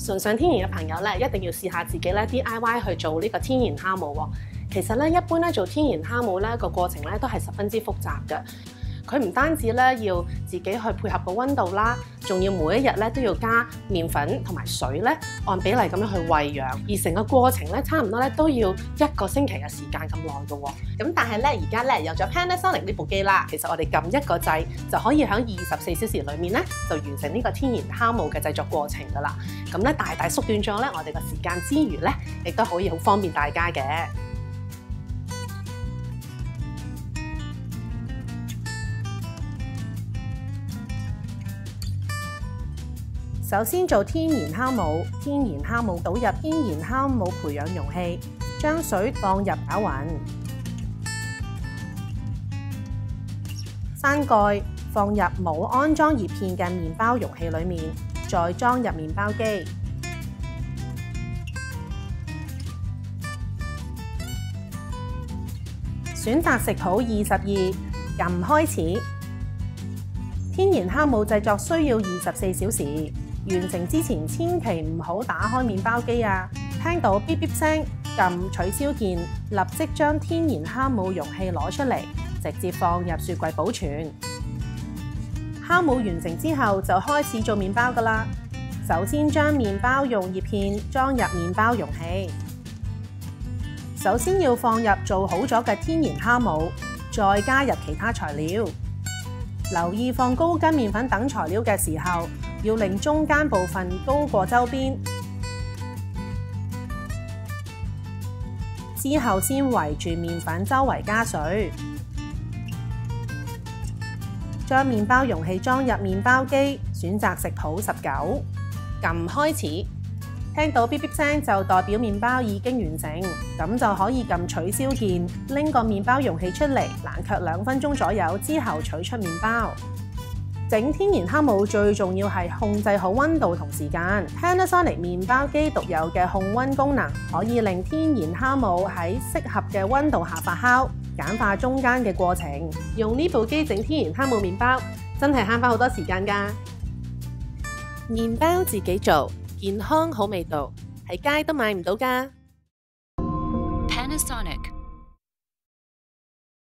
崇尚天然嘅朋友咧，一定要試下自己咧 DIY 去做呢個天然酵母喎。其實咧，一般咧做天然酵母咧個過程咧都係十分之複雜嘅。佢唔單止咧要自己去配合個溫度啦，仲要每一日咧都要加麵粉同埋水咧，按比例咁樣去餵養，而成個過程咧差唔多咧都要1個星期嘅時間咁耐嘅喎。咁但係咧而家咧有咗 Panasonic 呢部機啦，其實我哋撳一個掣就可以喺24小時裏面咧就完成呢個天然酵母嘅製作過程㗎啦。咁咧大大縮短咗咧我哋個時間之餘咧，亦都可以好方便大家嘅。首先做天然酵母，天然酵母倒入天然酵母培養容器，將水放入攪勻，閂蓋，放入冇安裝葉片嘅麵包容器裏面，再裝入麵包機。選擇食譜22，撳開始。天然酵母製作需要24小時。完成之前千祈唔好打開麵包機啊！聽到嗶嗶聲，撳取消鍵，立即將天然酵母容器攞出嚟，直接放入雪櫃保存。酵母完成之後就開始做麵包㗎喇。首先將麵包用葉片裝入麵包容器，首先要放入做好咗嘅天然酵母，再加入其他材料。留意放高筋麵粉等材料嘅時候，要令中間部分高過周邊，之後先圍住麵粉周圍加水，將麵包容器裝入麵包機，選擇食譜19，撳開始。聽到嗶嗶聲就代表麵包已經完成，咁就可以撳取消鍵，拎個麵包容器出嚟，冷卻2分鐘左右之後取出麵包。整天然酵母最重要係控制好溫度同時間。Panasonic 麵包機獨有嘅控溫功能，可以令天然酵母喺適合嘅溫度下發酵，簡化中間嘅過程。用呢部機整天然酵母麵包，真係慳返好多時間㗎。麵包自己做，健康好味道，喺街都買唔到㗎。